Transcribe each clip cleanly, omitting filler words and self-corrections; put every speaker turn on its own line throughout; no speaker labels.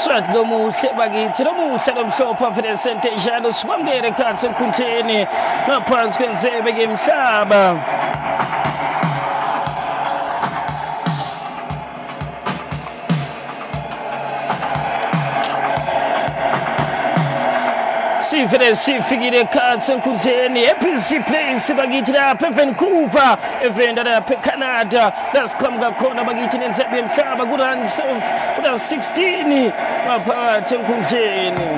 umswadlo omuhle bakithi lomuhle lomhlophe afidesente njalo sikwamukele ekhatsi emkhunhleni ngaphansi kwenzebe ngemhlaba. Sifikile ekhatsi enkundleni ePC Place bakithi lapha eVancouver, evenda lapha eCanada. Lasiqhamuka khona bakithi nenzebe yemhlaba kuna 16 ngaphakathi enkundleni.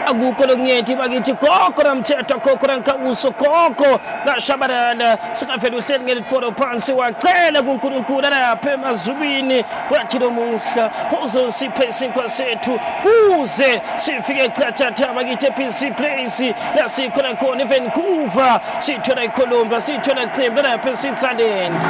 Akukho lokunyethi bakithi koko namthetho koko rankawuso koko ngashabalala sikafela uhleli ngelitfolo phansi wacela kuNkulunkulu lapha emazulwini wathi lomuhla uzosipha isinkwa sethu kuze sifike echathatha bakithi ePC Place lasikhona khona eVancouver sithola iColumbia sithola iqembu lapha eSwitzerland.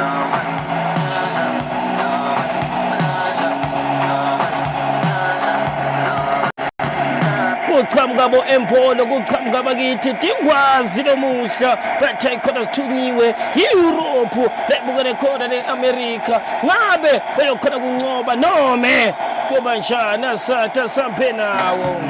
Kuqhamuka bo Empolo kuqhamuka bakithi Dingwazi lomuhla bathe ikhona sithunyiwe yiEurope lebukele khona neAmerica ngabe beyokhona kuncoba nome kuba njani asatha sampe nawo.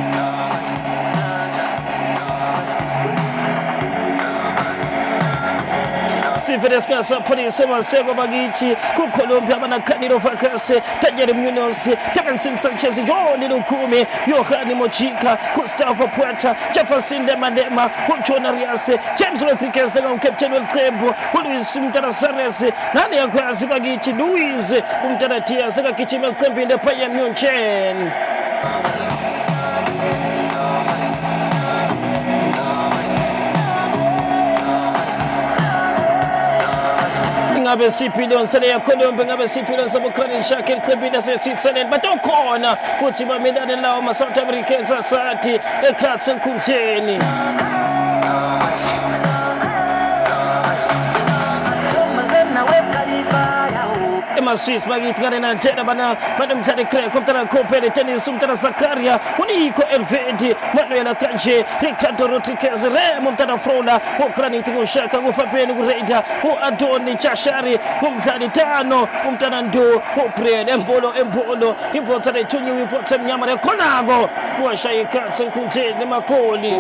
Sifede sikasapholisa emaseko bakithi kuColumbia abanaKhanilo Fakase Daniel Munoz Davinson Sanchez John Lukhumi Yohani Mochika Gustavo Puerta Jefferson Lema uJohn Arias James Rodriguez ngumcaptain weqembu uLuis Mtana Sares nani yakwazi bakithi Luis Mtana Diaz ngagijima eqembini leBayern Munchen. Ngabe sipilon sele ya Colombia ngabe sipilon sabukhrani shakhe eqembini laseSwitzerland batokhona kuthi bamelane lawo ama South Americans asathi ekhatsi enkundleni. Swiss bakithi ngane nandlela banomdlali crack umntana Kopele tennis umntana Zakaria uNico Elvedi Manuela Kanje Ricardo Rodriguez Remo umntana Frola uGranit Ngushaka kuFabeni kuRaider uAdoni Chashari umdlali Tano umntana Ndo uBrian Empolo imvotsa lethunyiwe imvotsa emnyama lekhonako kuwashaya ikhatsi enkundleni eMakoli.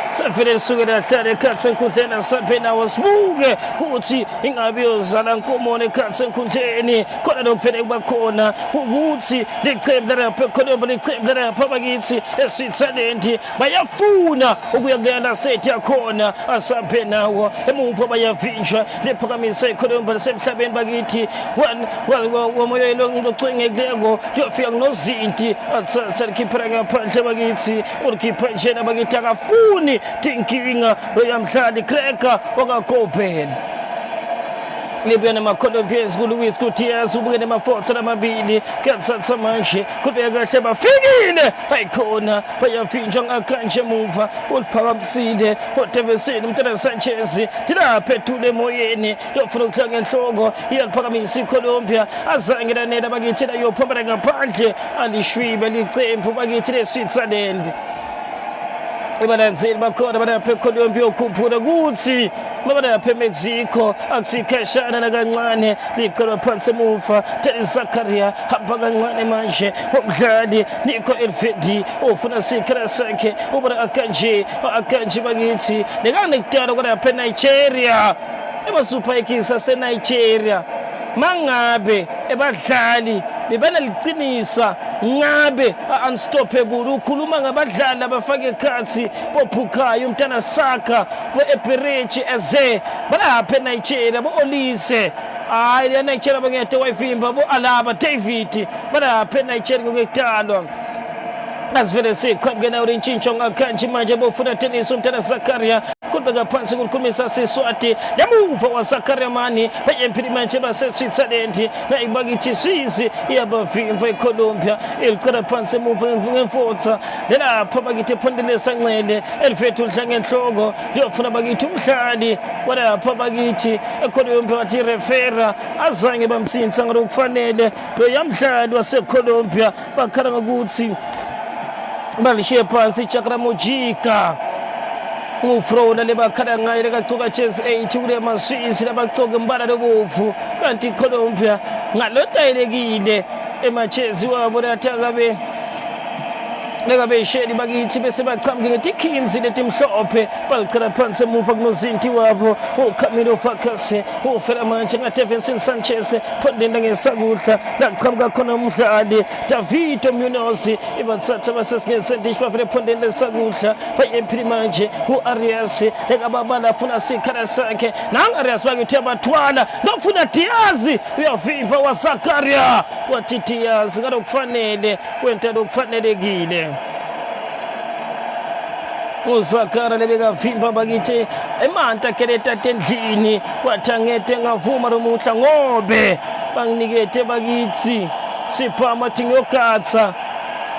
Sefele sukela hlale ekhatsi enkundleni asaphena wasibuke kuthi ingabe yozala nkomone ekhatsi enkundleni khona lokufele kuba khona ukuthi liqembu lapha eColumbia liqembu lapha bakithi eSwitzerland bayafuna ukuya kulana sethi yakhona asaphenawo emuva bayavinjwa lephakamisa eColumbia semhlabeni bakithi wamoyelo ngocwengekeko yofika kunozinti athatha likhipha ngaphandle bakithi ulikhipha njena bakithi akafuni tinkinga yamhlali Kreka wakaKopele Libya namaColombians kuLuis Gutierrez ubukene amafotha lamabili kuyathatha manje kubeka kahle bafikile ayikhona bayavinjwa ngakanje emuva uliphakamisile uDavinson umntana Sanchez lapha ethule emoyeni yofuna ukuhlanga enhloko iyaliphakamisa iColumbia azange lanela bakithi la yophambana ngaphandle alishwibe licembu bakithi leSwitzerland. Ibalanzeli bakhona balapha eColumbia ukhuphula kuthi balapha eMexico akusikhashana nakancane licelwa phansi emuva Dennis Zakaria hamba kancane manje umdlali Nico Elvedi ufuna sikhala sakhe ubona akanje bakithi lekane kudala kwalapha eNigeria ebaSuper Eagles aseNigeria mangabe ebadlali bebanaliqinisa ngabe unstoppable ukhuluma ngabadlali abafake ekhatsi boPhukayo umntana Saka boEperechi eze balapha eNigeria boOlise hayi leNigeria bangede wayivimba boAlaba David balapha eNigeria ngokudalwa asivele siqhabukena ulintshintsho ngakanje manje bofuna tennis umntana Zakaria kubeka phansi kukhulumisa Siswati yamuva waZakaria mani empiri manje base Switzerland nayibakithi Swiss iyabavimba eColombia iliqala phansi emuva ngemfutha lapha bakithi Pondelesa Ncele elifethu udlange enhloko liyofuna bakithi umhlali walapha bakithi eColombia wathi refera azange bamsinsa ngalokufanele lo yamhlali waseColombia bakhala ngokuthi balishiye phansi Chakra Mujika ngufrola lebakhala ngaye lekaqoka chess 8 kule maswisi labaqoka imbala lobovu kanti Colombia ngalotayelekile emachezi wabo lathakabe shedi bakithi bese baqhamuke ngetikhinzi letimhlophe baliqala phansi emuva kunozinti wabo uCamilo Farkas ufela manje ngaDavinson Sanchez phondela ngesakudla laqhamuka khona umdlali David Munoz ibathatha basesingensentish bafele phondela ngesakudla bayemphi manje uArias lekababala afuna sikhala sakhe nangArias bakithi abathwala bafuna Diaz uyavimba waZakaria wathi Diaz ngalokufanele wenta lokufanelekile uZakaria lebekavimba bakithi emanta keleta tendlini wathangete ngavuma lomuhla ngobe banginikete bakithi siphama thingiyokatsa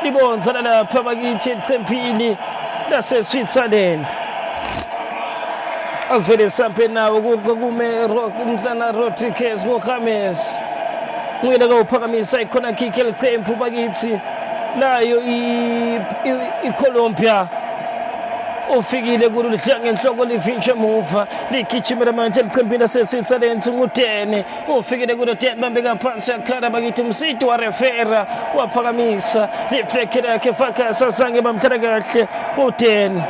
libonza lapha bakithi eqempini lase Switzerland asivele sampe nawo kume umhlana Rodriguez ngoJames nguyele kawuphakamisa ikhona kick eliqembu bakithi layo iColombia ufikile kuludlange enhloko livintshe emuva ligijimela manje eliqembini laseSwitzerland ngudene ufikile kulo 10 bambeka phansi yakhala bakithi umsidi wa refera waphakamisa lifleke lakhe Farkas azange bamhlala kahle udene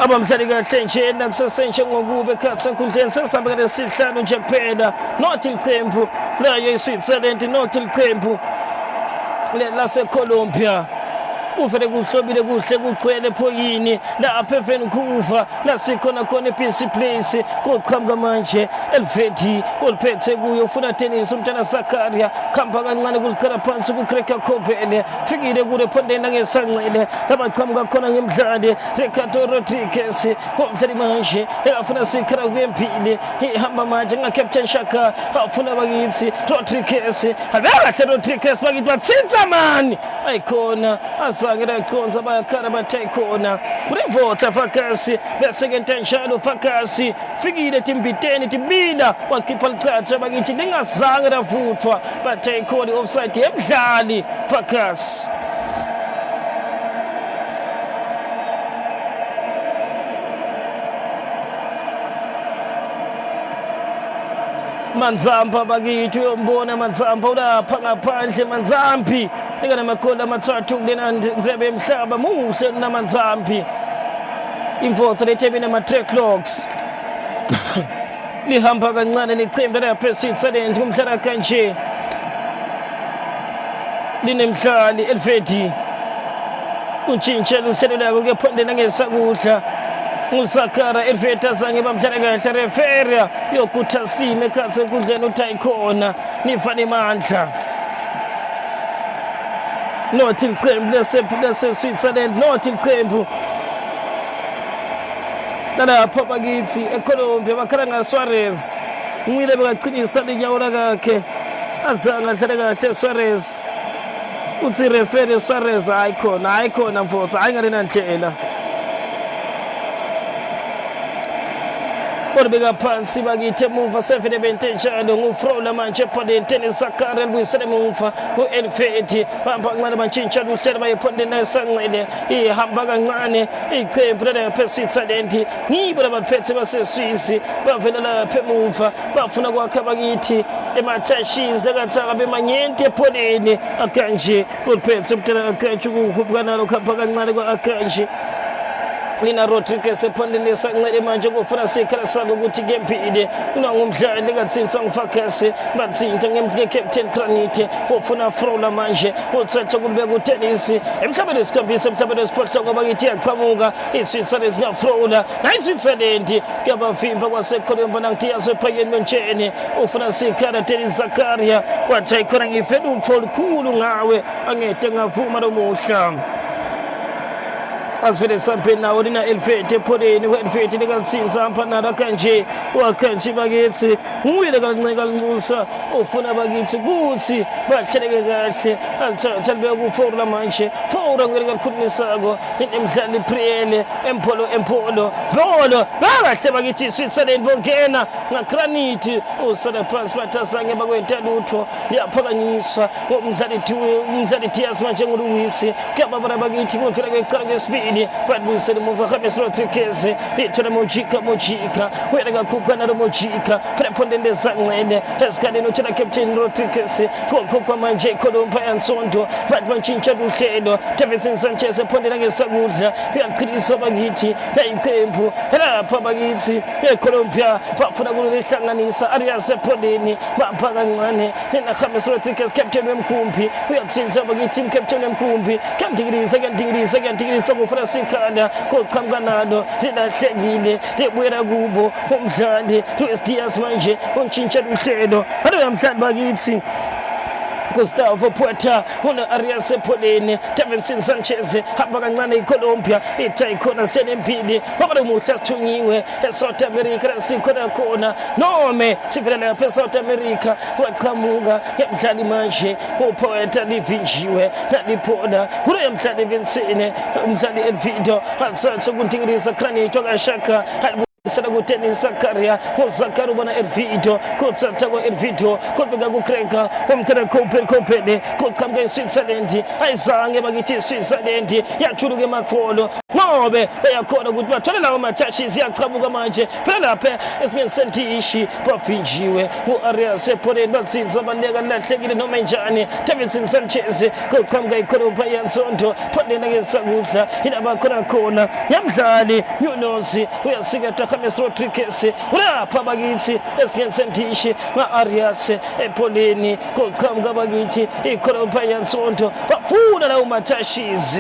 abamhlali kahle nje nakusesentshe ngokube ekhathi enkundleni sesihamba lesihlanu nje kuphela not iqembu layo iSwitzerland not iqembu laseColombia uvele kuhlobile kuhle kugcwele phoyini lapha eVancouver lasikhona khona ePC Place kuqhamuka manje elivedi oliphethe kuyo ufuna tennis umntana Zakaria khamba kancane kuliqala phansi kuCracker Kobele fikile kule phondela ngesancele labaqhamuka khona ngemdlali Ricardo Rodriguez umdlali manje ekafuna sikhala kwempili ihamba manje ngaCaptain Shaka afuna bakithi Rodriguez abekahle Rodriguez bakithi batsitsa mani ayikhona azangela iconza bayakhala bathayikhona kurevota Farkas besecond njalo Farkas fikile timbiteni tibila wakhipha licatha bakithi lingazange lavuthwa bathayikhona offside yemdlali Farkas Manzamba bakithi uyombona Manzamba ulapha ngaphandle Manzambi lekana makhola amathathu kulena nzebe emhlaba muhle naManzambi imvotho lethebeni ama-track logs lihamba kancane neqembu lapha eSwitzerland kumhlala kanje linemhlali elivedi kuntshintshela uhlelo lako kuyaphondela ngesakudla uZakaria elivedi azange bamhlala kahle refera yokuthasime ekhathi enkundleni utayikhona nifane mandla not iqembu lase-Switzerland not iqembu lalapha bakithi eColombia bakhala ngaSuarez ngwile bekaqinisa linyawo lakhe azange ahlale kahle Suarez uthi refere Suarez hayikhona mfowethu hayi ngalena ndlela Orbega phansi bakithi emuva sevele bente njalo ngufrola manje ephondeni tennis Zakaria libuyisele emuva uElfedi hamba kancane bantshintsha uhlelo bayephondeni nayesancele ihamba kancane iqembu lapha eSwitzerland ngibo labaphethe baseSwiss bavela lapha emuva bafuna kwakha bakithi emaTashis lekathaka bemanyenti epholeni akanje uliphethe umntana akanje ukuhubukana lokho hamba kancane kwaakanje Lina Rodriguez ephondele sancele manje kufuna sikhala sako ukuthi ke mphide ngumdlali katsinsa ngifakase batsinta ngemhle captain Granite ufuna Frola manje uthatha kubeka uTennis emhlabeni esikhombisa emhlabeni esiphohlongo bakithi yaqhamuka iSwitzerland nga Frola na iSwitzerland kuyabavimba kwasekhomba nangithi yazwe phakeni mentsheni ufuna sikhala Tennis Zakaria wathi ayikhona ngifela umfolo khulu ngawe angete ngavuma lomuhla asivele sampeni nawo lina Elfete epholeni we-Elfete likalitsinza ampanada kanje wakanje bakithi nguyile kalinceka lincusa ufuna bakithi kuthi bahleleke kahle alithatha libeka kuFoura manje Foura nguyile kakhulumisako emdlali Priele empolo bakahle bakithi iSwitzerland bongena ngaGranite usala phansi bathazange bakwenta lutho liyaphakanyiswa umdlali Diaz manje nguluwisi kuyababara bakithi ngokela kweqala kwesibili badbuyisela emuva James Rodriguez lithola Mojika wena kakhupha nalo Mojika Frepondende zancele esikhaleni uthola Captain Rodriguez kokhupha manje Colomba yansonto bathi bantshintsha uhlelo Davinson Sanchez ephondela ngesakudla uyaqhilisa bakithi layiqembu lapha bakithi eColombia bafuna kulihlanganisa Arias epholeni bapha kancane lena James Rodriguez captain wemkhumbi uyatshintsha bakithi captain wemkhumbi kuyandingilisa kufuna sikhala koqhamuka nalo lilahlekile libuyela kubo umdlali Luis Diaz manje untshintsha uhlelo yamhlanje bakithi Gustavo Puerta una Arias epholeni Davinson Sanchez hamba kancane iColombia itayikhona senempili baba muhla sithunyiwe eSouth America sikhona nome sivela lapha eSouth America waqhamuka yamdlali manje uPuerta livinjiwe laliphola kulo yamdlali Vincent umdlali Elvido athatha kuntingirisa Granite kashaka sala kuTennis Zakaria Zakaria bona Elvido kutsatha kwa Elvido kubeka kukreka umthere Kopele kuqhamuka eSwitzerland ayizange bakithi Switzerland yachuluka eMafolo ngobe bayakhona ukuthi bathole lawo matouches yaqhamuka manje phela lapha esingesentishi bafinjiwe uArias epholeni batsinza baleka lahlekile noma njani Davinson Sanchez kuqhamuka iColombia yansonto phondela ngesakudla ilaba khona yamdlali Yunus uyasikata James Rodriguez lapha bakithi esingesentishi ngaArias epholeni kuqhamuka bakithi iColombia yansonto bafuna lawo matouches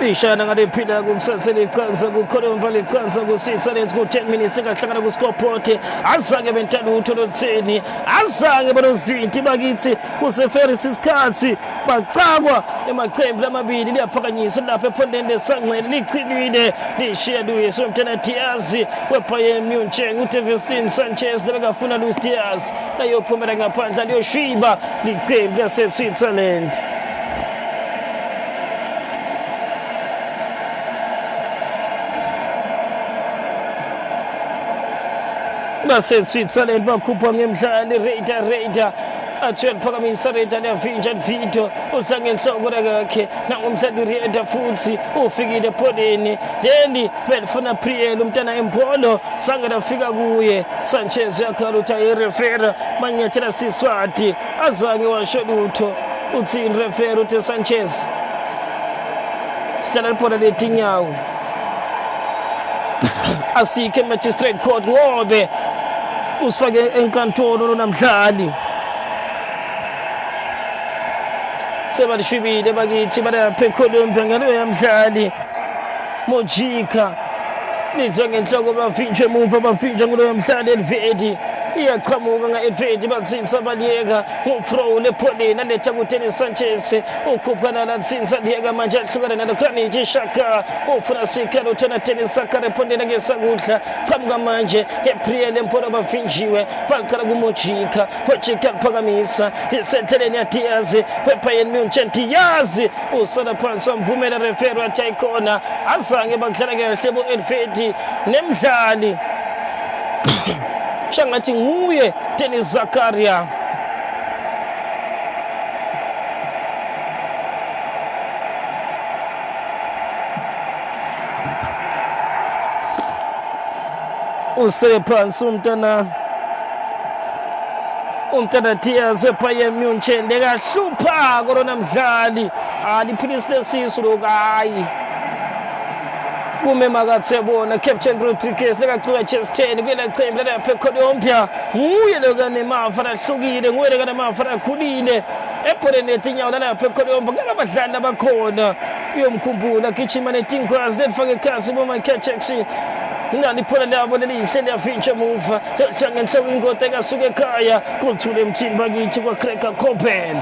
ishana ngalephila kukusasela iqhanza kuColombia liqhanza kuSwitzerland ku10 minutes ngahlangana kuScorport azange bentana utho lotheni azange banozinti bakithi kuseferis isikhathi bacakwa emaqembu lamabili liyaphakanyiswa lapha ephondeni lesanqele liqinile lishiya Luis umntana Diaz weBayern Munich uDavinson Sanchez lebekafuna Luis Diaz ayophumela ngaphandle liyoshwiba liqembu laseSwitzerland baseSwitzerland bakhupha ngemdlali Raider athwele phakamisa Raider levinja Vito uhlangene enhloko lakhe nangomdlali Raider futhi ufikile epholeni leli belifuna Priel umntana empolo sange lafika kuye Sanchez yakhala uthi ayirefera manyathela Siswati azange washo lutho uthi refera uthi Sanchez hlala liphola letinyawo asike magistrate court ngobe usifake enkantolo namdlali sebalishibile bakithi balapha eColombia ngalo yamdlali Mojika lizwe ngenhloko bavinjwe emuva bavinjwa ngulo yamdlali Elvedi iyaqhamuka ngaElvedi batsinza baliyeka ngofrole epholeni aletha kuTennis Sanchez ukhuphana latsinza liyeka manje ahlukana nalo Granite Xhaka ufuna sikhala uthona Tennis Zakaria ephondela ngesakudla qhamuka manje ePriel empolo bavinjiwe baqala kuMojika kuphakamisa isenteleni yaDiaz weBayern Munich Diaz usala phansi wamvumela referee wathi ayikhona azange bakudlala kahle boElvedi nemdlali shangathi nguye Tennis Zakaria usele phansi umntana Diaz weBayern Munich lekahlupha korona mdlali aliphilisile sisu lokayi kumema katsebona Captain Rodriguez lekaxuka chest 10 kulela qembu lapha eColombia nguye lokane mafa lahlukile nguye lokane mafa lakhulile ebholeni letinyawo lapha eColombia ngalabadlali abakhona uyomkhumbula gijima netingwazi lefake ekhansi boMichael Jackson naliphola labo lelihle liyavintsha emuva ngenhloko ingoti ekasuka ekhaya kuthule emthini bakithi kwaCracker Coppel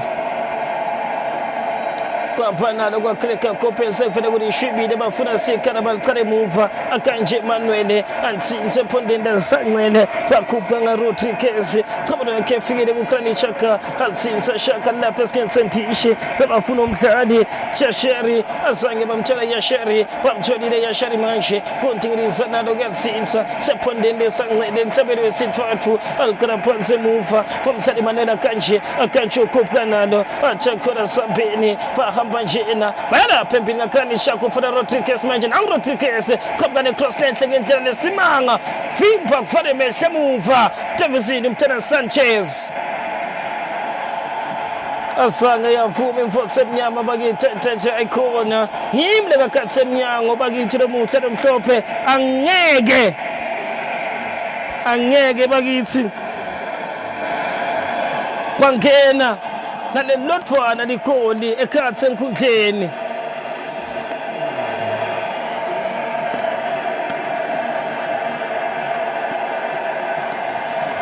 kwaphanalo kwaCracker Coppel sekufuna ukuthi ishibile bafuna sikhala balichale emuva akanje Manuel Alcinse ephondeni lasancele bakhupha ngaRodriguez qhamulo yakhe efikile kuKrani Chaka Alcinse Shaka lapha esikensentishi bafuna umdlali Shasheri azange bamtshela Yasheri bamtholile Yasheri manje kontingiriza nalo kuAlcinse sephondeni lasancele emhlabeni wesithathu aliqala phansi emuva umdlali Manuel akanje ukhupha nalo athakora sabeni bahamba njena bayalapha empini ngaKrani Chaka ufuna Rodriguez manje Rodriguez qhamuka necross lenhle ngendlela lesimanga fimba kufanele mehle emuva Davison Mtana Sanchez asanga yavuma imfotho emnyama bakithi nje ayikhona yimle kakhathi emnyango bakithi lomuhle lomhlophe angeke bakithi kwangena nalelodvwana ligoli ekhathi enkundleni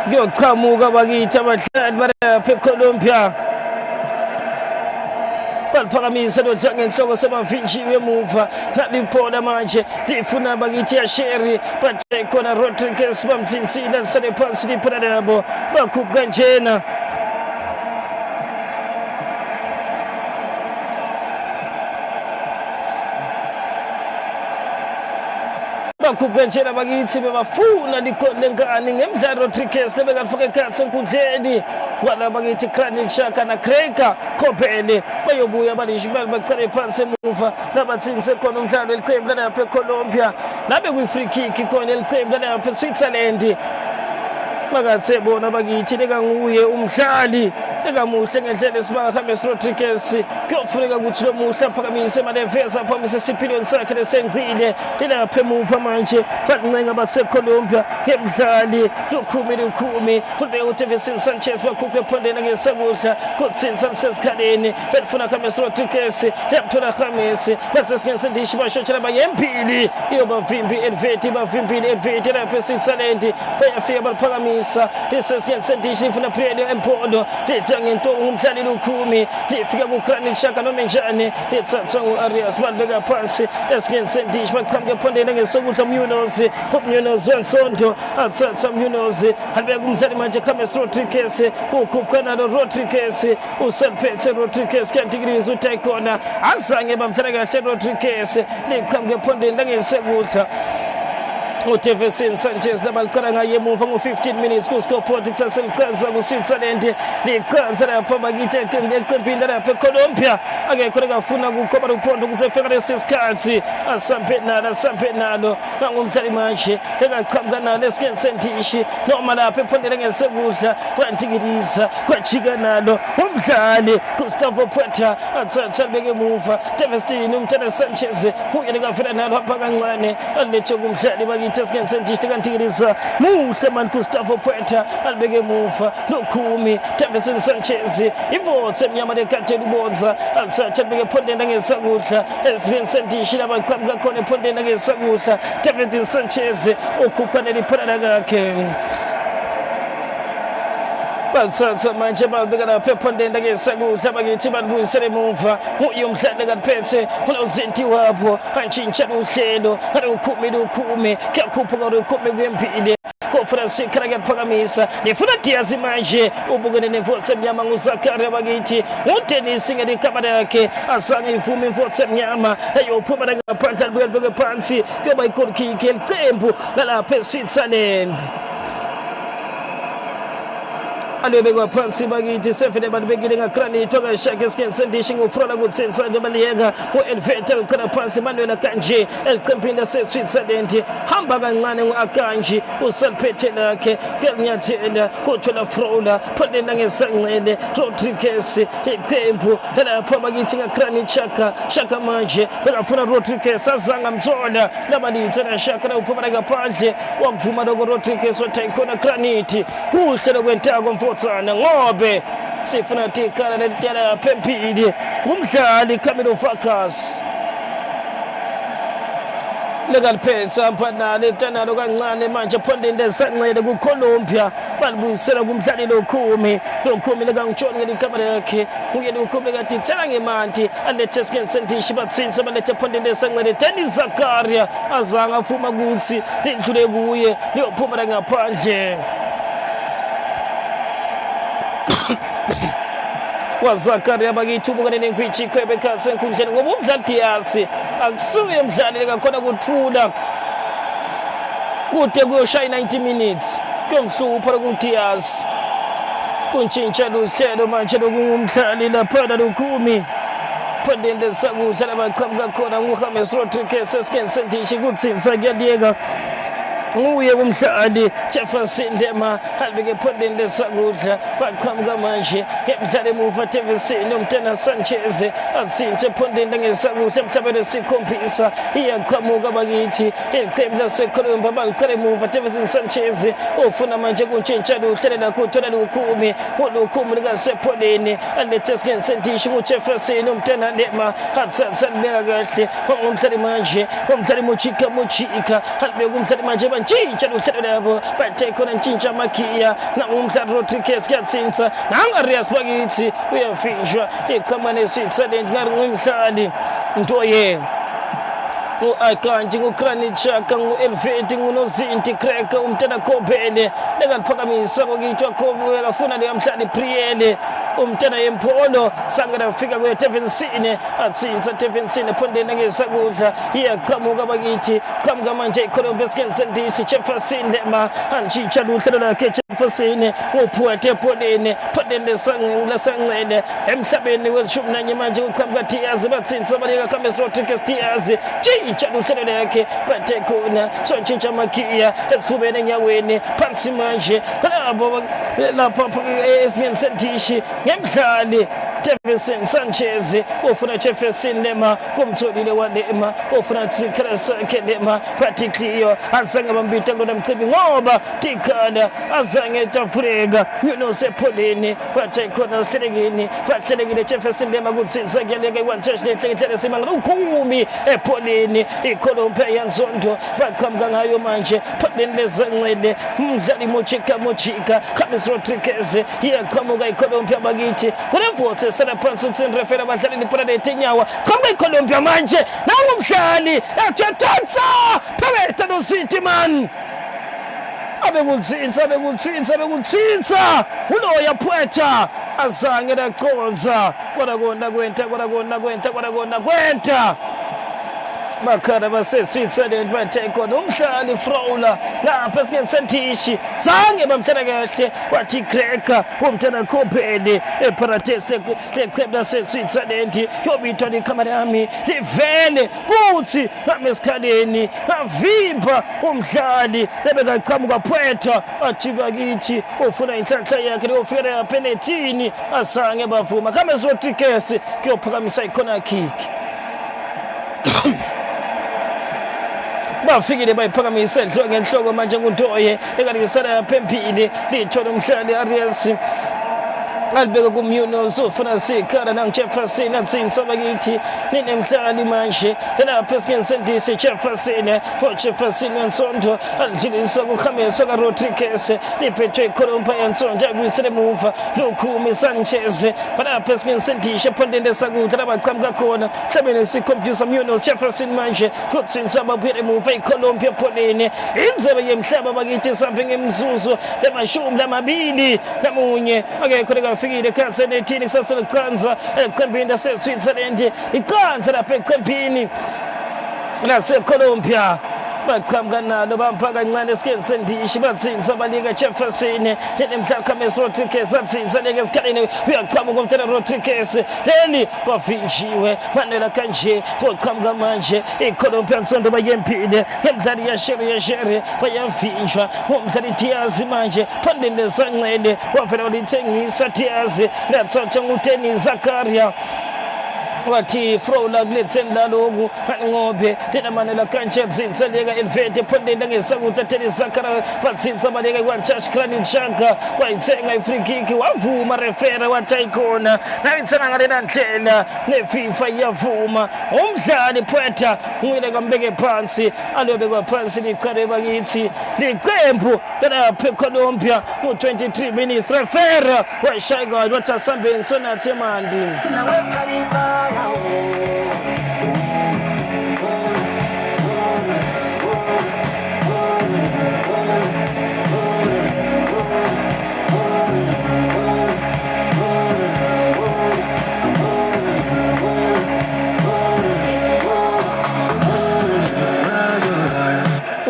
kuyochamuka bakithi abadlali balapha eColombia baliphakamise lodla ngenhloko sebavinjiwe emuva naliphola manje lifuna bakithi Yasheri bathe khona Rodriguez bamthinsile lisale phansi liphola labo bakhupha kanjena bakhupha njena bakithi bebafuna lengane ngemdlalo Rodriguez lebekafaka ekhatsi enkundleni wala bakithi Krani Chaka naCracker Coppel bayobuya balishimali baqale phansi emuva labatsinse khona umdlalo eliqembu lapha eColombia labe kwi-free kick khona eliqembu lapha eSwitzerland makatsebona bakithi lekanguye umdlali lekamuhle ngendlela esibanga James Rodriguez kuyofuneka ukuthi lo muhle aphakamise emaleveza aphamise esiphilweni sakhe lesengcile lapha emuva manje bancenga baseColombia ngemdlali lukhumi kulibeka uDavison Sanchez bakhupha ephondeni ngesakudla kutsinsa lisesikhaleni belifuna James Rodriguez yapthola James basesingensendishi bashotshela bayempili iyobavimbi Elvedi bavimbile Elvedi lapha eSwitzerland bayafika baliphakamisa lisesingensendishi lifuna Prielio Empolo ngento umdlali lukhumi lifika kuKrani Chaka noma njani lithathwa nguArias balibeka phansi esingensendishi baqhamuka ephondeni ngesokudla Munoz wensondo athatha Munoz alibeka umdlali manje James Rodriguez ukhupha nalo Rodriguez uselphethe Rodriguez kanti ngilizo utayikhona azange bamthela kahle Rodriguez liqhamuka ephondeni langesokudla uDavison Sanchez labaliqala ngaye emuva ngo15 minutes kuScoreport kusaseliqanza kuSwitzerland liqanza lapha bakithi eqembini lapha eColombia akekho lekafuna ukukhoba uphondo kusefika lesikhathi asambe nalo ngomdlali manje lekaqhamuka nalo esikhensendishi noma lapha ephondele ngesekudla kwantikiliza kwajika nalo umdlali Gustavo Puerta athatha beke emuva Davison Mtana Sanchez uye lekafuna nalo apha kancane alethe kumdlali bakithi esikhensendishi kantikiliza muhle man Gustavo Puerta alibeke emuva lukhumi Davison Sanchez ivothe emnyama lekhatheli ubonza alithatha beke ephondeni ngesakudla esikhensendishi labaqhamuka khona ephondeni ngesakudla Davison Sanchez ukhupha neliphala lakhe balithatha manje balibeka lapha ephondeni ngesakudla bakithi balibuyisele emuva uye umdlali kaphethe unozinti wabo antshintsha uhlelo lukhumi kuyakhuphuka lukhumi kwempili Conference Kraken phakamisa lifuna Diaz manje ubukene nemvotho emnyama nguZakaria bakithi uDennis ngelikhamera yakhe azange ivume imvotho emnyama eyophuma ngaphandle alibeke phansi kuba i-goal kick elicembu lalapha eSwitzerland aliyobekwa phansi bakithi sefene balibekile ngakrani toka shake skin sendishing ufrola kutsenza ngebaliyeka uElvetel khona phansi Manuel kanje eliqempini laseSwitzerland hamba kancane nguAkanji usalphethe lakhe kelnyathela kuthola frola phondela ngesancele Rodriguez iqembu lapha bakithi ngakrani shaka manje bekafuna Rodriguez azanga mthola labalithe na shaka la uphuma ngaphandle wakuvuma lokho Rodriguez wathayikona granite kuhle lokwentaka mfotsana ngobe sifuna tikhala lelityala phempili kumdlali Camilo Farkas lekaliphetha mpanale tanalo kancane manje phondeni lesancele kuColumbia balibuyisela kumdlali lokhumi lekangitshoni ngeligama lakhe uye lokhumi kathi tsela ngemanti alethe skin sendishi batsinza balethe phondeni lesancele Dennis Zakaria azanga afuma kuthi lidlule kuye liyophuma ngaphandle waZakaria bakithi ubukane ngikwichikhwebe khase enkundleni ngoba umdlali Diaz akusuye umdlali lekakhona kuthula kude kuyoshaya 90 minutes kuyomhlupha lokuDiaz kuntshintsha luhlelo manje lokungumdlali lapha lokhumi phondeni lesakudla labaqhamuka khona nguJames Rodriguez skin sendishi kutsinza kuyadiyeka nguye umdlali Jefferson Lema alibeke phondeni lesakudla baqhamuka manje ngemdlalo emuva Tevesini uMtana Sanchez atsinze phondeni ngesakudla emhlabeni esikhombisa iyaqhamuka bakithi iqembu laseColumbia baliqala emuva Tevesini Sanchez ufuna manje kuntshintsha luhlelo lakuthola lokhumi likasephondeni alethe skin sendishi uJefferson uMtana Lema athatha libeka kahle umdlali manje umdlali Muchika alibeka umdlali manje ntshintsa luhlelo labo bathe khona ntshintsa Makia nangumdlali Rodriguez kuyatsinza nangarias bakithi uyafinjwa iqhamuka neSwitzerland ngumdlali Ntoye uAkanji nguKranitshaka nguElveti nguNozinti Kreka uMtana Kobele lekaliphakamisa kokithwa Kobele kafuna le mdlali Priele uMtana Yempolo sangena fika kuTevensini atsinza Tevensini phondeni ngesakudla iyaqhamuka bakithi qhamuka manje iColumbia skin sendishi Jefferson Lema antshitsha luhlelo lakhe Jefferson uphuwethe phondeni lesancele emhlabeni welishumi nanye manje uqhamuka Diaz batsinza baleka James Rodriguez Diaz ntshintsha luhlelo lakhe bathe khona sontshintsha Makia esifubeni enyaweni phansi manje lapha eskin sendishi ngemdlali Jefferson Sanchez ufuna Jefferson Lema kumtholile waLema ufuna Tikhala sakhe Lema particularly azange bambita ngoNamchibi ngoba Tikhala azange tafrega sepholeni bathe khona sihlelekini bahlelekile Jefferson Lema kutsinza kuyaleka iwantshehle simanga ukhumi epholeni iColumbia yanzondo baqhamuka ngayo manje phondeni lezancele umdlali Muchika James Rodriguez iyaqhamuka iColumbia bakithi kunemvotse sala phansi utsindrefela abadlali liphula letinyawa qhamuka iColumbia manje nangumdlali ethatha phakathi noCity man abekutsinza uloya phwetha azange laqoza kona kwenta bakhana baseSwitzerland bathe khona umdlali Frola lapha esike sentishi zange bamhlala kahle wathi Kreka uMtana Kobele eParates leqembu laseSwitzerland yobithwa likamera yami livele kuthi ngamesikhaleni bavimba umdlali lebekaqhamuka phwetha athi bakithi ufuna inhlanhla yakhe lofika penalty azange bavuma James Rodriguez kuyophakamisa icorner kick bafikile bayiphakamisa enhloko ngenhloko manje nguNtoye lekalikisana phempili lithola umdlali Arias alibeka kumUnos ufuna sikhala nanguJefferson atsinza bakithi ninemdlali manje lapha eskin sendishi Jefferson yansonto alidlulisa kuJames Rodriguez liphethwe iColumbia yansonto abuyisele emuva lokhumi Sanchez lapha eskin sendishi phondeni lesakudla labaqhamuka khona mhlabeni esikhompyusa muNos Jefferson manje kutsinza baphile emuva iColumbia phondeni inzebe yemhlaba bakithi sambe ngemzuzu lamashumi akekho fikile khasenethini kusaseliqanza eqembini laseSwitzerland iqanza lapha eqembini laseColumbia baqhamuka nalo bampa kancane esikhensendishi bathinsa balika Jefferson Mdlali Khames Rodriguez athinsa leke esikhaleni uyaqhamuka umntana Rodriguez leli bavinjiwe Manuela kanje boqhamuka manje iColumbia Nsondo bayempile emdlali yashere bayavinjwa umdlali Diaz manje phambili lesancele wavela ulithengisa Diaz lathatha nguTeni Zakaria wathi Frola kuletheni laloku ngobe thina Manuela kanje zinseleka elvete phondela ngesakuthi Teni Zakaria bathinsa baleka kwaNchash Granit Xhaka wayithenga ifree kick wavuma refere wathi ikhona nayithenga ngalena ndlela neFIFA iyavuma umdlali Pwetha ngile kambeke phansi alobekwa phansi liqale bakithi liqembu lapha eColombia ngo-23 minutes refere washayeka wathi asambeni Sonathi Mandi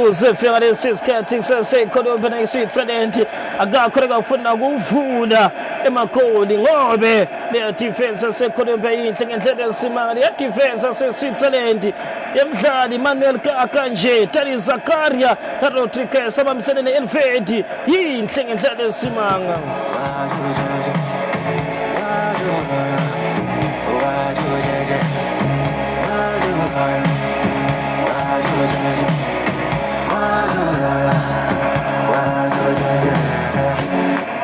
uzefika lesikhathi saseColombia naseSwitzerland akakhona ufuna ukuvula emagoli ngobe le defense yaseColombia inhle ngendlela esimanga ya defense yaseSwitzerland yemdlali Manuel Kanje Teni Zakaria Rodriguez abamsene neElvedi inhle ngendlela esimanga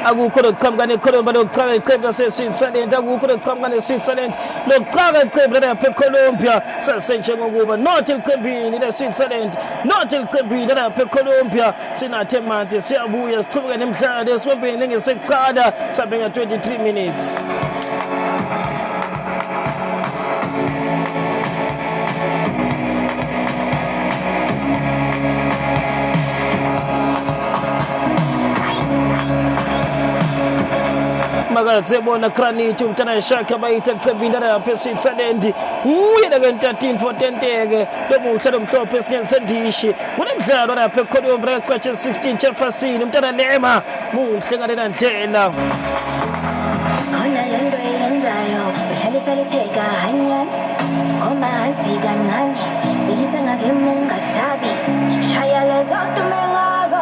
akukho lokuqhamuka neColombia lokuqala iqembu laseSwitzerland akukho lokuqhamuka neSwitzerland lokuqala iqembu lapha eColombia sasenjengokuba not iqembini leSwitzerland not iqembini lapha eColombia sinathe manje siyabuya siqhubeka nemidlalo esibombeni ngesekuqala sabe nga-23 minutes makazebona Granit umntana Xhaka bayitha iqembini lapha eSwitzerland uye la-13 tenteke lomuhle lomhlophe esikhensendishi kunemidlalo lapha eColombia kaqhatshe 16 Jefferson umntana Lema muhle ngalena ndlela
khona lento eyenzayo ihlalisaliteka hanyani omahansi kancane bikisa ngakemu ungasabi shaya lezo tumengazo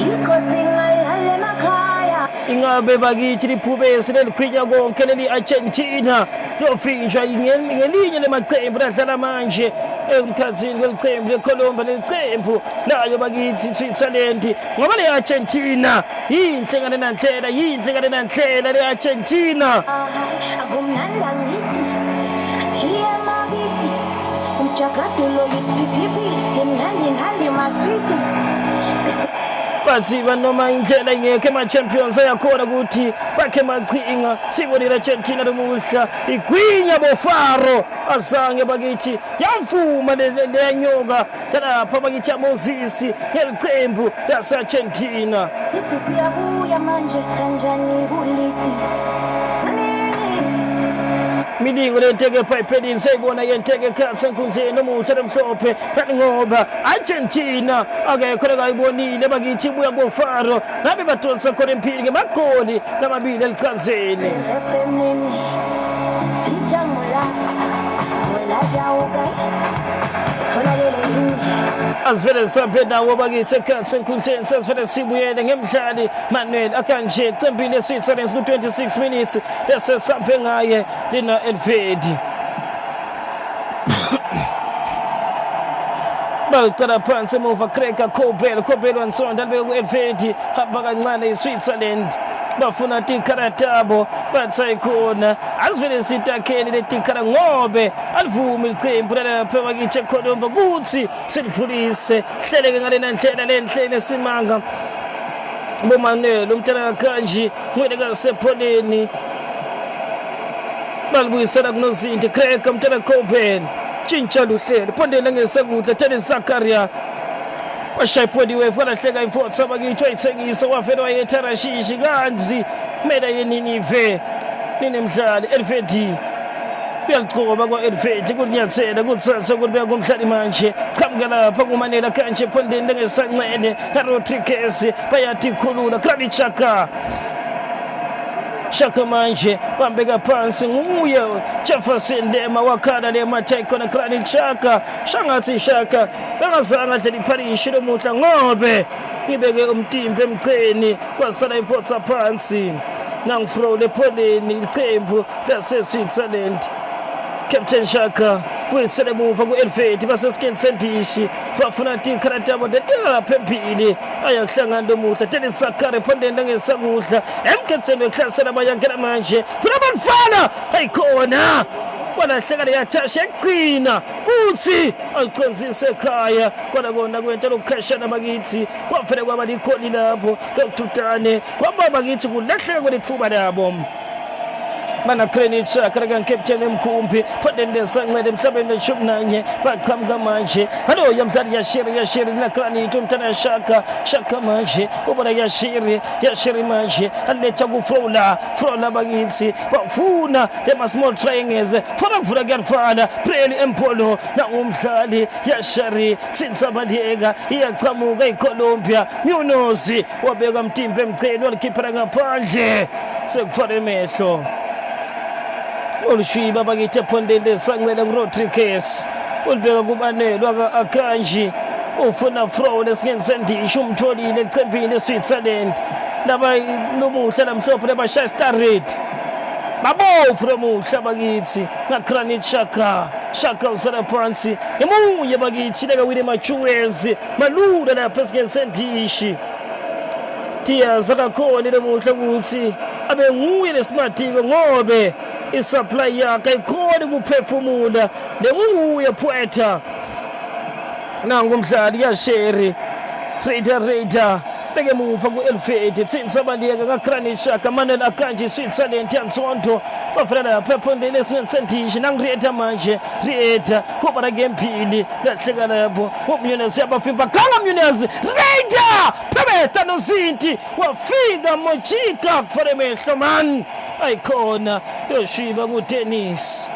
yikho singalale makhaya
ingabe bakithi liphubesi lelikhwinya konke leli Argentina yofinjwa ngelinye lemaqembu ladlala manje emkhathini kweliqembu leColombia leqembu layo bakithi Switzerland ngoba le-Argentina yinhle ngalena ndlela le-Argentina
akumnanda ngithi asiye makithi umjagadulo yisiphithiphithi mnandi maswiti
bathi banoma indlela ingekho ema-champions ayakhona ukuthi bakhe maqhinga sibonile Argentina lomuhla igwinya bofaro azange bakithi yavuma leyanyoka lapha bakithi yaMoses ngeliqembu lase-Argentina
ithi siyabuya manje kanjani kulithi
milingo lenteke ephayiphedini sayibona yenteke ekhathi enkundleni nomuhle lomhlophe ngoba Argentina akekho lekayibonile bakithi ibuya bofaro ngabe badonsa khona empini ngemagoli lamabili elicanzeni
efemini ijangula molajawuka khona lele
asivele sihambe nawo bakithi ekhathi enkundleni sasivele sibuyele ngemdlali Manuel Kanje iqembini leSwitzerland ku-26 minutes bese sihambe ngaye lina Elvedi balicala phansi emuva Gregor Kobel wansonda alibeke ku-Elvedi hamba kancane iSwitzerland bafuna tikara tabo batsayikhona asivele sitakheni letikara ngobe alivumi iqembu lalapha bakithi eColombia kuthi silivulise hleleke ngalena ndlela lenhleni esimanga boManuel umntana Kanje ngwele kasepholeni balibuyisela kunozinti Gregor umntana Kobel tshintsha luhlelo phondela ngesekudla Teni Zakaria washaya ipodi wefu walahleka imfotho abakithi wayithengisa wavele wayeTarashishi kanzi mela yeninive ninemdlali Elvedi kuyalicoba kwa-Elfeti kulinyathela kutsasa kulibeka kumhlali manje qhamuka lapha kumanela kanje ephondeni lengesancele kaRodriguez bayathi khulula Granit Xhaka manje bambeka phansi nguye Jefferson Lema wakhala Lema khona Granit Xhaka shangathi Xhaka bengazange adlala iphalishi lomuhla ngobe ngibeke umtimba emcheni kwasala imfotha phansi nangifrole epholeni iqembu lase-Switzerland. Captain Xhaka buyisele emuva ku-Elfeti basesikeni sendishi bafuna tikharata yabo detela lapha empili ayakuhlangana lomuhla Dennis Zakari ephondeni langesakudla emkhetheni wekuhlasela abayangena manje funa abafana ayikhona kwalahlekana yathasha ekugcina kuthi aliconzise ekhaya kona kwenta lokukhashana bakithi kwafele kwaba likholi lapho lokududane kwaba bakithi kulahleka kwelithuba labo mana Granit Xhaka captain emkhumbi phondeni lesancele emhlabeni le-11 baqhamuka manje halo yamdlali yashiri na Granit umntana Xhaka manje ubona yashiri manje aletha kufrola bakithi bafuna lema-small triangles funa kuvula kuyalifana Breli Empolo nangumdlali yashiri Tsinsabaliyeka iyaqhamuka iColombia Munoz wabeka mtimba emcheni walikhiphela ngaphandle sekufana emehlo ulushiba bakithi ephondeni lesancele kuRodriguez ulibeka kubanelwa ka-Akanji ufuna frole esikeni sendisho umtholile ecembini le-Switzerland laba lomuhla namhlophe lebashaya Starred babofu lomuhla bakithi ngaGranit Xhaka usala phansi emunye bakithi leka-Winnie Machuezi malula lapha esikeni sendishi Diaz akakhona lomuhla ukuthi abe nguye lesimatiko ngobe isupply yakhe ayikhoni kuphefumula lenguye Puerta nangumdlali yasheri Raider beke muva ku-Elfeti Tsinsabaliyeka kaGranit Xhaka Manuel Akanji Switzerland yansonto bafuna lapha ephondeni lesinye sendishi nangiriyeta manje kubana ngempili lahleka lapho uMunoz yabafimba ganga Munoz Raider phebeta nozinti wafika Mojica kufana emehlo man ayikhona yoshiba kuTennis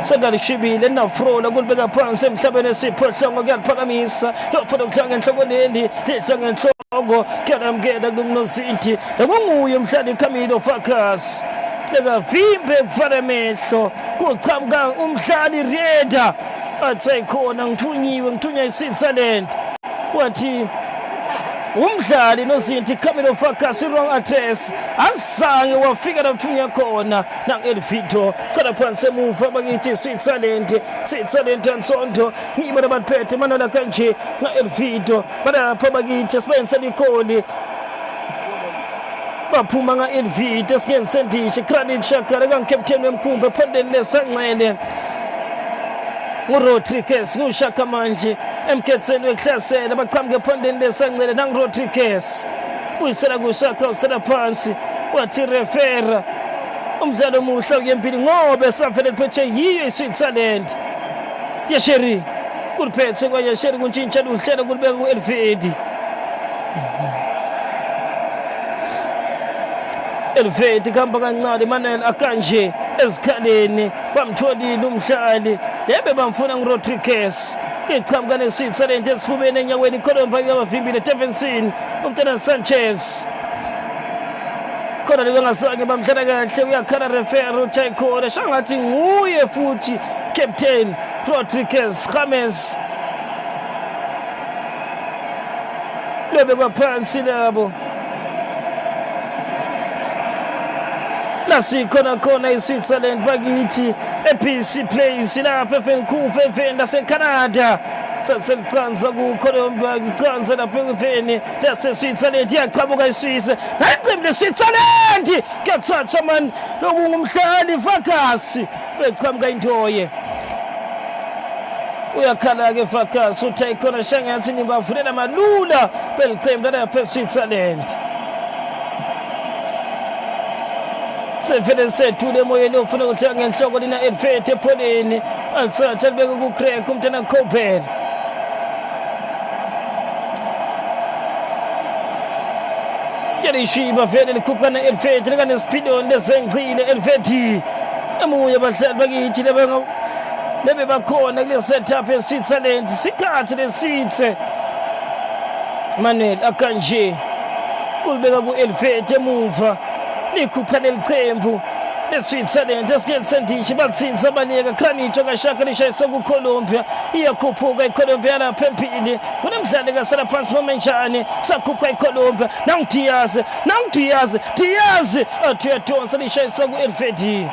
sekalishibile nafrola kulibeka phansi emhlabeni esiphohlongo kuyaliphakamisa lofuna ukuhlanga enhloko lihlanga enhloko kuyalamukela kuMnozinti nekunguye umhlali Camilo Farkas lekavimbe kufana emehlo kuchamuka umhlali Raider athi ayikhona ngithunywa i-Switzerland wathi umdlali nozinti Camilo Farkas wrong address azange wafika lapho khona nang-Elvito qala phansi emuva bakithi Switzerland ansonto ngibona baphethe manala kanje nga-Elvito balapha bakithi sibenzela ikoli baphuma nga-Elvito esikeni sendishi Granit Xhaka lekangicaptain wemkhumbi ephondeni lesancele nguRodriguez nguXhaka manje emkhetheni wekuhlasela baqhamuka ephondeni lesancele nanguRodriguez buyisela kuXhaka usela phansi wathi refera umdlalo omuhle uyempili ngoba esafele liphethe yiyo iSwitzerland yasheri kuliphethe kwayasheri kuntshintsha luhlelo kulibeka ku-Elfeti Elfeti kuhamba kancane Manuel Akanji ezikhaleni bamtholile umhlali lebe bamfuna nguRodriguez ichamuka ne-Switzerland esifubeni enyaweni iColombia yabavimbile Stevenson umntana Sanchez khona lebengasange bamdlala kahle uyakhala refero uThaykhona shangathi nguye futhi captain Rodriguez James lebe kwaphansi labo lasikhona iSwitzerland bakithi ePC Place lapha eVancouver laseCanada saseliqanza kuColombia iqanza lapha eVeni laseSwitzerland yaqhamuka iSwiss naqembu leSwitzerland kuyathatha man lokungumhlali Farkas beqhamuka intoye uyakhala-ke Farkas uThaykhona shangathi nibavulela malula beliqembu lapha eSwitzerland sefele sethule emoyeni ofuna ukuhlanga ngenhloko lina Elfeti epholeni alithatha libeke kuCraig umntana Coppel yalishiba vele likhuphukana Elfeti likanesipiliyoni lezengcile Elfeti emuye abadlali bakithi lebe bakhona kule setup ye-Switzerland sikhathi lesithe Manuel Akanji kulibeka ku-Elfet emuva likhupha leliqembu le-Switzerland esikelisendishi bathinsa baleka Granit akashaka lishayisa ku-Colombia iyakhuphuka i-Colombia lapha empili kunemdlali kasala phansi noma enjani sakhupha i-Colombia nangu Diaz athi uyadonsa lishayisa ku-Elfet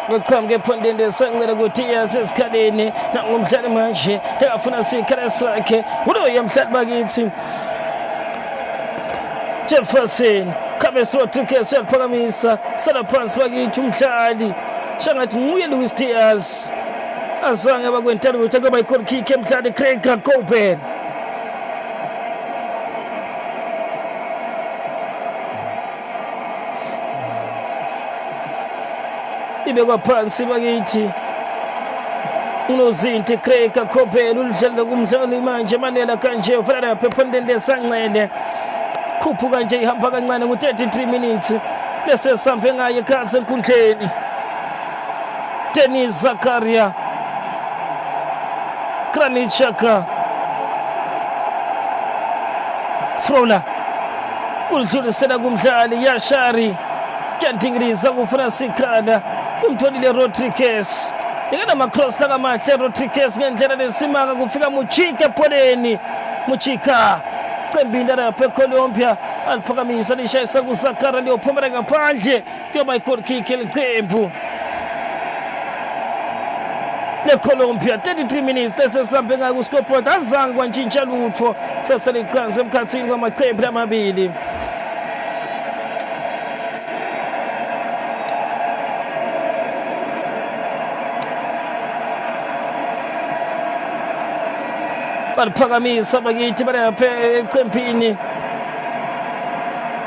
Ngoqhamuka ephondeni sanqela kuDiaz esikhaleni nangumdlali manje ekafuna sikhala sakhe uloya mdlali bakithi Jefferson James Rodriguez uyaphakamisa sala phansi bakithi umdlali shangathi nguye Luis Diaz azange bakwentana ukuthi kuba i-goal kick emdlali Craig Gobel ibekwa phansi bakithi unozinti Craig Gobel ulidlala kumdlali manje Manuel Akanji ufana lapha ephondeni lesanqele khuphuka nje ihamba kancane ku-33 minutes bese sambe ngaye khansi enkundleni Denis Zakaria Granit Xhaka Frola kulidlulisela kumdlali Yashari kuyadingiriza kufuna sikhala kumtholile Rodriguez njengana macross lakamahle Rodriguez ngendlela lesimanga kufika Muchika epholeni Muchika cembile lapha eColombia aliphakamisa lishayisa kuSakara liyophumela ngaphandle kuyoba i-goal kick eliqembu leColombia 33 minutes lesesambe ngayo ku-scoreboard azange kwantshintsha lutho saseliqhanza emkhathini kwamaqembu amabili baliphakamisa bakithi balapha eqempini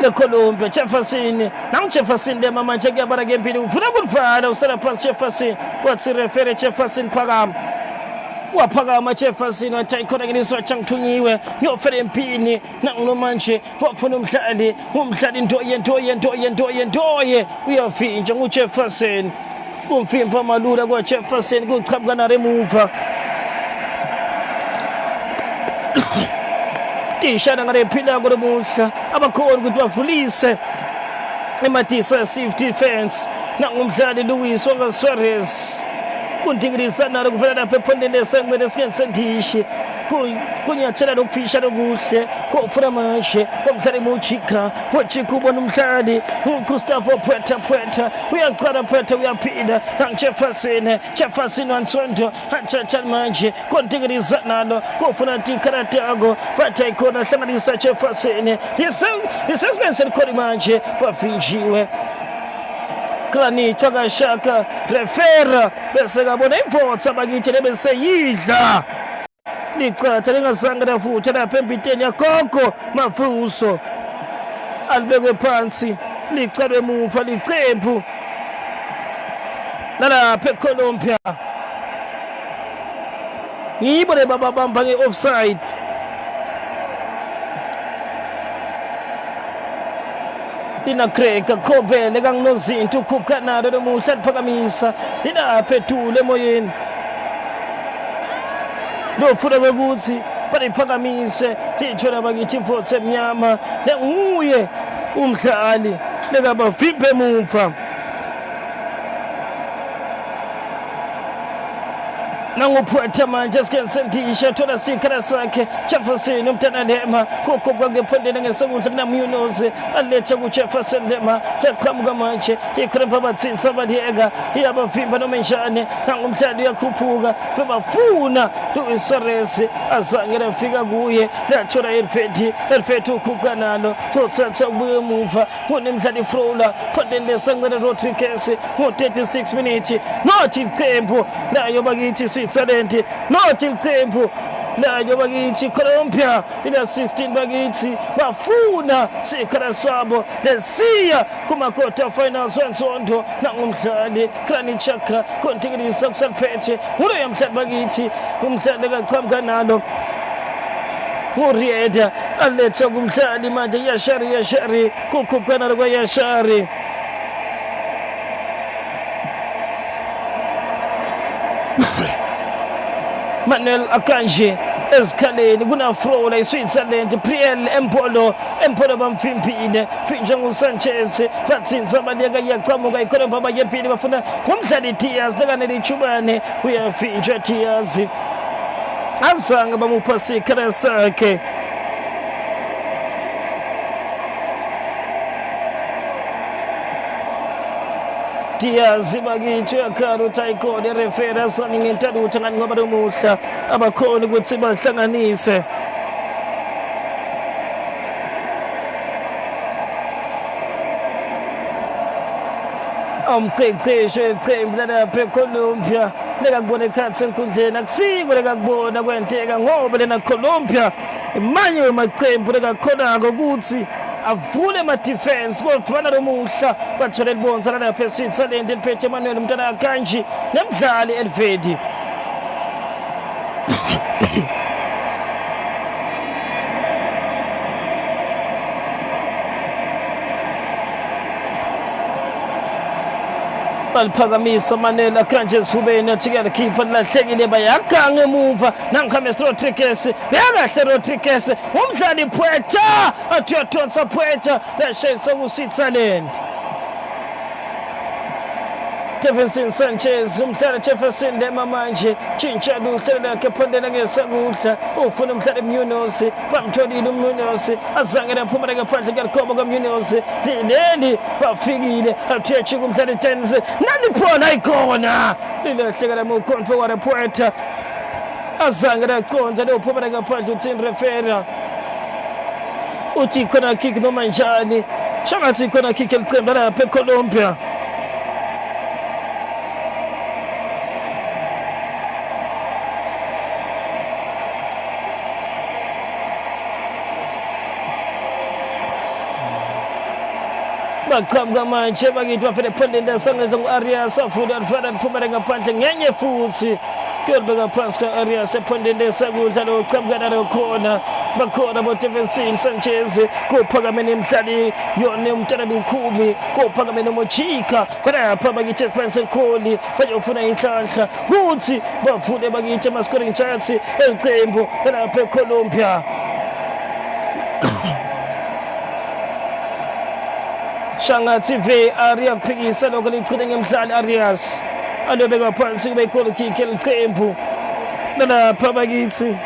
leColombia Jefferson nangu-Jefferson lema manje kuyabala kempini ufuna kulivala usala phansi Jefferson wathi refere Jefferson phakama waphakama Jefferson wathi ayikhonakeliswa changithunyiwe ngiyofela empini nangunomanje wafuna umdlali ntoye uyavintsha nguJefferson kumfimpa amalula kwaJefferson kuchabuka naremuva tishana ngale phila kulomuhla abakhona ukuthi bavulise ema-decisive defense nangumdlali Luis Suarez kundingirisa nalo kuvela lapha ephondeni lesanqele esikelisendishi kunyathela lokufisha lokuhle kofuna manje komdlali Muchika ubona umdlali Gustavo Puerta uyaqala Puerta uyaphinda Jefferson wansondo athatha manje kondingiriza nalo kofuna tikaratago batha ikona hlanganisa Jefferson lisuspense likhona manje bavinjiwe Granit akashaka refera bese kabona ivotha bakithi lebeseyidla licatha lingazange lafutha lapha embiteni yagogo Mafuso alibekwe phansi licalwe emuva liqembu lalapha eColombia yibo lebabamba nge-offside lina Craig Gobel kanginozinto ukhupha nalo lomuhla liphakamisa lilapha etule emoyeni lofuna ukuthi baliphakamise lithola bakithi imfotho emnyama lenguye umdlali lekabavimbe emuva nanguPuerta manje esikelisendishi thola sikhala sakhe Jefferson umntana Lema kukhupha ngephondeni ngesekudla kunaMunoz aletha kuJefferson Lema leqhamuka manje ikhona abathinsa abaliyeka iyabavimba noma enjani nangumdlali uyakhuphuka bebafuna Luis Suarez azange lafika kuye lathola Elfet ukhupha nalo lothatha kubuye emuva kunemdlali Frola phondeni lesanqele Rodriguez ngo-36 minutes nothi iqembu layo bakithi Switzerland nothi iqembu layo bakithi Colombia ila 16 bakithi bafuna sikhala sabo lesiya kuma-quarter finals wenzondo nangumdlali Granit Xhaka kontingilisa kusaliphethe uloya mdlali bakithi umdlali kaqhamuka nalo nguRieda aletha kumdlali manje Yashari kukhupha nalo kwaYashari Manuel Akanji esikhaleni kuna Frola iSwitzerland Priel Empolo bamfimpile Finjongu Sanchez batsinza baleka yaqhamuka ikhona baba yempili bafuna umdlali Diaz lekaneli Chubane uyafinjwa Diaz azange bamupha sikhala sakhe Diaz bakithi yakhala uTaikode refera saningentanda ukuthi ngani ngoba lomuhla abakhona ukuthi bahlanganise umqeqeshi weqembu lalapha eColombia lekakubona ekhathi enkundleni akusiko lekakubona kwenteka ngoba lena Colombia imanye wemaqembu lekakhonako ukuthi avule ama-defense kodwa nalomuhla bathola elibonza lalapha eSwitzerland eliphethe Emmanuel Mntwana Akanji nemdlali Elvedi baliphakamisa Manuel Akanji esifubeni athikela khipha lahlekile bayaganga emuva nangiKhames Rodriguez beyakahle Rodriguez umdlali Puerta athi uyadonsa Puerta lashayisa kuSwitzerland Jefferson Sanchez umdlali Jefferson lema manje tshintsha luhle lakhe phondela ngesakudla ufuna umdlali Munoz bamtholile uMunoz azange laphuma ngaphandle kalikobo kaMunoz leli bafikile athi yachika umdlali Tenz naliphona ayikona lilehlekela mukhonto wa Puerta azange laqonza lephuma ngaphandle uThin Refera uthi khona kick noma njani shangathi khona kick elicembu lapha eColombia baqhamuka manje bakithi bafele phondela sangeza ku-Arias afuda alifana liphumele ngaphandle ngenye futhi kuyolibeka phansi ka-Arias ephondela sakudla loqhamuka nalo khona bakhona boJefferson Sanchez kuphakamene emdlali yona umntwana likhumi kuphakamene Mochika kodwa bakithi eSpencer Kholi bayofuna inhlanhla kuthi bafune bakithi ama-scoring chance eqembu lapha eColombia Shangathi VAR yakuphikisa lokho lichine ngemdlali Arias alobeka phansi kube goal kick eliqembu lapha bakithi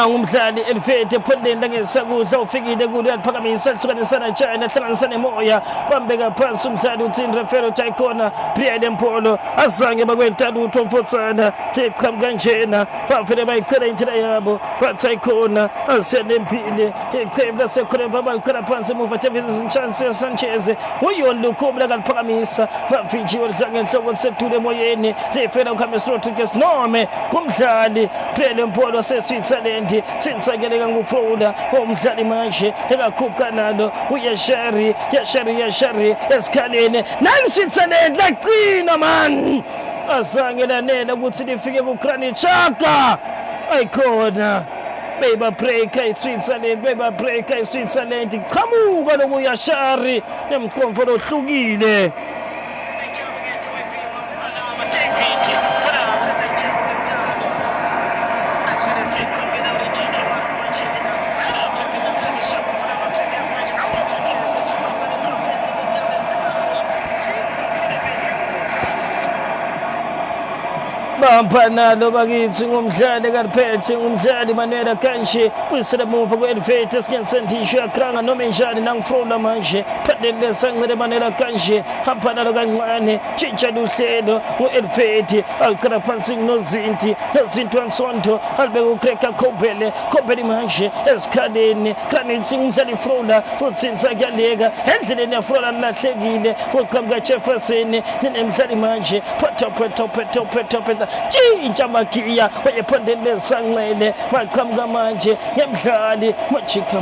umdlali Elvedi ephondela ngesakudla ufikile kulo uyaliphakamisa ehlukanisana China ehlanganisana emoya bambeka phansi umdlali uThin Refera Taikona Priel Empolo azange bakwentanda utho mfotsana leqhamuka kanjena bafele bayichela indlela yabo baTaikona asenempile iqembu laseColombia balichela phansi emuva Jefferson Sanchez uyona lukhulu lakaliphakamisa bavinjiwe lidlanga enhloko lisedule emoyeni lefela uKhames Rodriguez nome kumdlali Priel Empolo waseSwitzerland sinsakeleka nguFrola umdlali manje lekakhupha nalo uYashari esikhaleni nayiSwitzerland laqina man azange lanela ukuthi lifike kuGranit Xhaka ayikhona beba breaker iSwitzerland iqhamuka lokuYashari nemkhomfo lohlukile bamba nalo bakithi ngumdlali kaliphethe ngumdlali Manuel Akanji buyisela muva ku-Elvedi esikinsendisho yakranga noma njani nangifrola manje phandele sancele Manuel Akanji hamba nalo kancane tshintsha luhlelo u-Elvedi aliqala phansi nozinti Wansonto alibeka uGregor Kobele manje esikhaleni kanti umdlali Frola utsinsa kuyaleka endleleni yaFrola lahlekile uqhamuka Jefferson nemdlali manje phetha tshintsha magiya bayephondele sanxele baqhamuka manje ngemdlali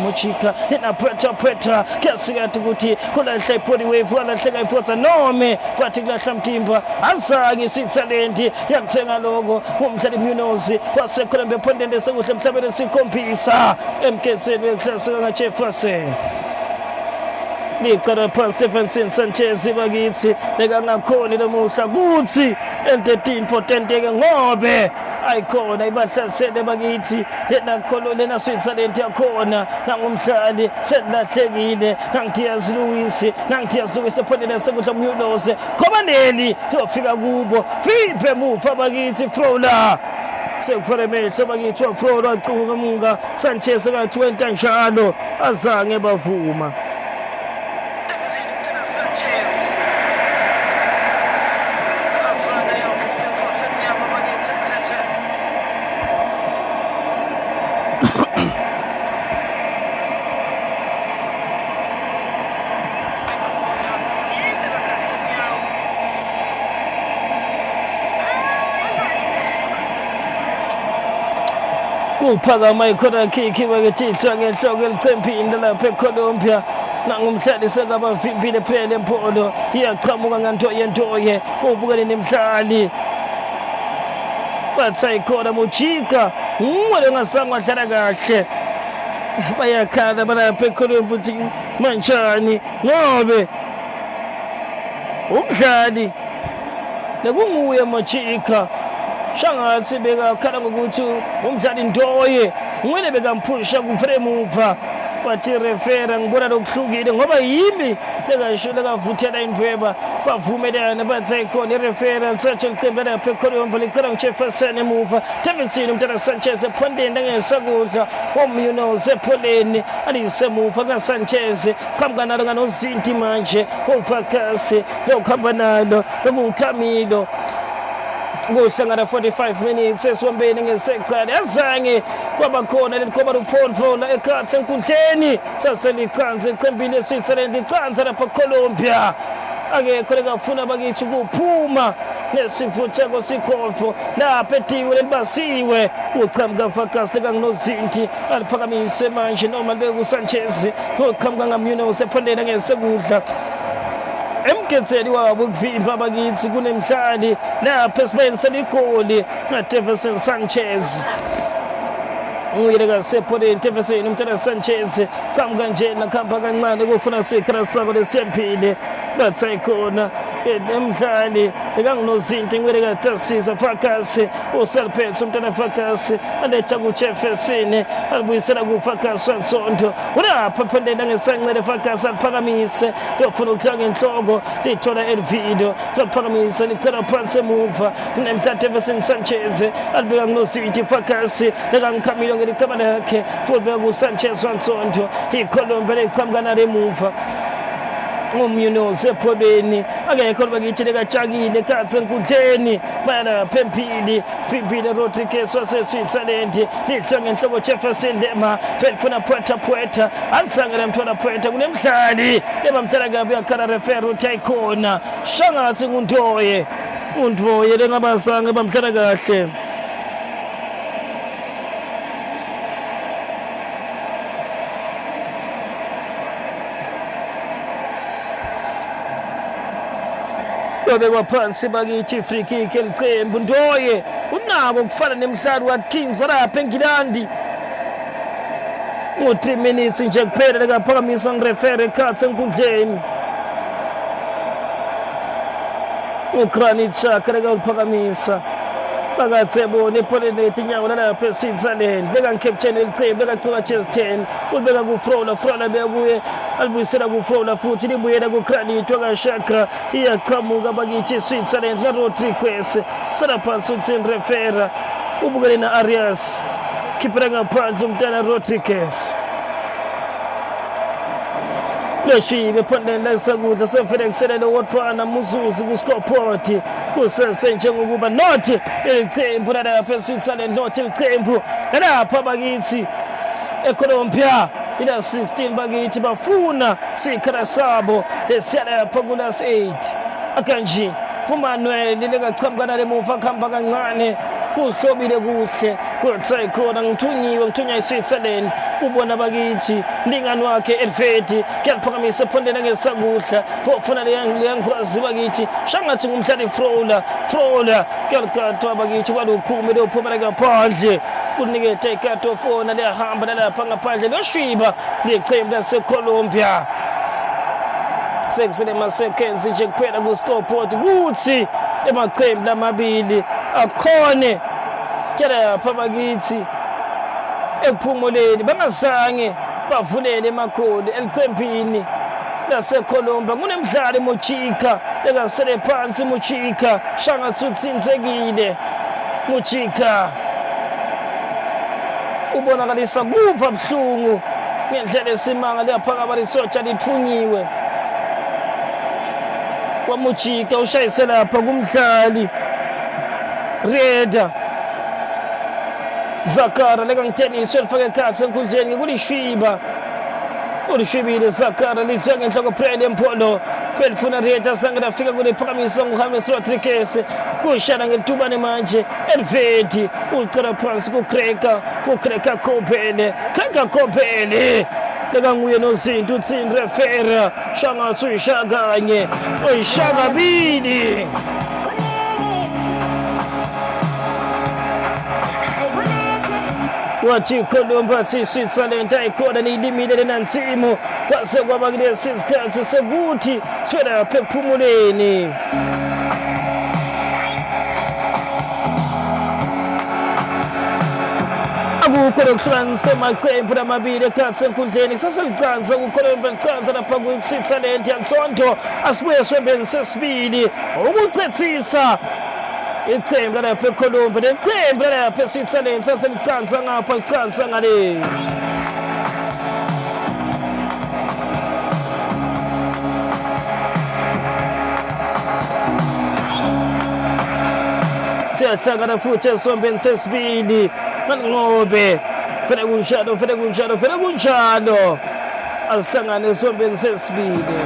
Mochika yena phetha kuyasikathi ukuthi kulahle ibody wave walahleka iforza nome kwathi kulahla mtimba azange sithalenti yakuthenga lokho umdlali Munoz wasekhona bephondele sekuhle emhlabeni sikhombisa emketheni weklasika ngaJefferson liqala phansi Stephenson Sanchez bakithi lekangakhoni lomuhla kuthi en13 for 10 ke ngobe ayikhona ibahlasele bakithi lena Switzerland yakhona nangumhlali selahlekile nangithiyazi Louis ephondele sekuhle Munoz khobaneli yofika kubo Phiphe emuva bakithi Frola sekufare mehlo bakithi Frola acuka munga Sanchez kathi wenta njalo azange bavuma kuphakama ikhona kiki bakithi ngenhloko eliqempini lapha eColombia nangumhlali sekabavimbile phela empolo iyaqhamuka ngantoye ubukele nemhlali bathi ayikhona Mochika umwele ngasanga wadlala kahle bayakhala balapha eColombia ukuthi manjani ngobe umdlali nekunguye Mochika shangathi bekakhala ngokuthi umdlali Ntoye ngwele bekamphusha kuvele emuva bathi refera ngibona lokuhlukile ngoba yimi lekasho lekavuthela indweba bavumelana bathi ayikhona irefera lisatsho liqembu lapha eColombia liqala ngeJefferson emuva Davidson umntana Sanchez ephondeni ngesakudla Munoz epholeni alisemuva kaSanchez qhamuka nalo nganozinti manje ufakasi lokuhamba nalo lokuCamilo kuhlangana 45 minutes esiwombeni ngeseqala azange kwabakhona leliqoba luphondvola ekhatsi enkundleni saseliqanze iqembile eSwitzerland liqanza lapha eColombia akekho lekafuna bakithi ukuphuma nesifutheko sigolfo lapha etiwe lelibasiwe kuqhamuka Fakas lekanginozinti aliphakamise manje noma bekuSanchez kuqhamuka ngaMunoz ephondeni ngesekudla emketheni wabo ukuvimba bakithi kunemhlali lapha esibeni seligoli ngaDavidson Sanchez uyile kasepholeni Davidson umntana Sanchez qhamuka nje nakhamba kancane kufuna sikhala sako lesiyempile bathi ayikhona emdlali lekanginozinti ngwele kaTasisa Fakas uSalpetso umntana Fakas aletha kuJefferson alibuyisela kuFakas wansonto ulapha phondela ngesancele Fakas aliphakamise yofuna ukuhlanga inhloko lithola Elvido liphakamise liqala phansi emuva nemhla Davidson Sanchez alibeka kunozinti Fakas lekangiCamilo ngeligama lakhe ubeka kuSanchez wansonto iColombia leqhamuka nalo emuva Munoz epholeni akekho bakithi lekatshakile katse enkundleni bayalapha empili Fimpile Rodriguez waseSwitzerland lihlwa ngenhloko Jefferson lema belifuna pwetha azange lamthola pwetha kunemdlali ebamhlala kabi yakhala referee uthi ayikhona shangathi nguNtoye lengabazange bamhlala kahle yobekwa phansi bakithi free kick eliqembu Ntoye unako kufana nemhlali waKings lapha eNgilandi ngo3 minutes nje kuphela lekaphakamisa ngirefere ekhatsi enkundleni uGranit Xhaka lekaphakamisa bakathi bona ipholeni lethi inyawo lapha eSwitzerland lekangicaptain eliqembu lekaqhuba chest 10 ubeka kuFrola bekuye alibuyisela kuFrola futhi libuyela kuGranit kaShaka iyaqhamuka bakithi eSwitzerland Rodriguez sala phansi uthi refera ubukele na Arias khiphela ngaphandle umntana Rodriguez leshibe phondeni lesakudla seFelix selelo wotfana muzuzu kuScoport kusese njengokuba not iqembu lapha eSwitzerland not iqembu lapha bakithi eColombia ila 16 bafuna sikhala sabo lesiyala phakula 8 akanje uManuel lekachambukana lemuva khamba kancane kuhlobile kuhle kuthi khona ngithunywa iSwitzerland ubona bakithi lingani wakhe Elfeti kuyaphakamisa ephondela ngesakudla ofuna leyangikwazi bakithi shangathi ngumhlali Frola kuyalikatwa bakithi kwalukhume leyophumela ngaphandle kuniketa ikato fona liyahamba lalapha ngaphandle loshwiba leqembu laseColombia sekusele ma-seconds nje kuphela ku-scoreboard kuthi emaqembu lamabili akhone lapha bakithi ekuphumuleni bangazange bavulele emagoli eliqembini laseColombia. Kunemdlali Mojica lekasele phansi Mojica shangathi utsinzekile Mojica ubonakalisa kuva buhlungu ngendlela esimanga liyaphakama lisotsha lithunyiwe kwaMojica ushayise lapha kumdlali Reda Zakara lekangitenisi elifake ekhatsi enkundleni kulishwiba ulishwibile Zakara lidla ngenhloko Prele Mpolo belifuna Reda zange lafika kuliphakamisa nguJames Rodriguez kushana ngelitubane manje Elvedi uqala phansi kukreka Kobele lekanguye nozinto uthini refera shangathi uyishakanye uyishakabili wathi Colombia Switzerland ayikhona niyilimile lenantsimo kwase kwaba kulesi sikhathi sekuthi sifela lapha ekuphumuleni. Akukho lokuhlukanisa amaqembu lamabili ekhathi enkundleni kusaselicanza kuColombia licanza lapha kuSwitzerland yansonto asibuye swembeni sesibili ukucethisa iqembu lalapha eColombia neqembu lalapha eSwitzerland saselicanza ngapha licanza ngale siyahlangana futhi esombeni sesibili ngobe fele kunjalo asihlangane esombeni sesibili.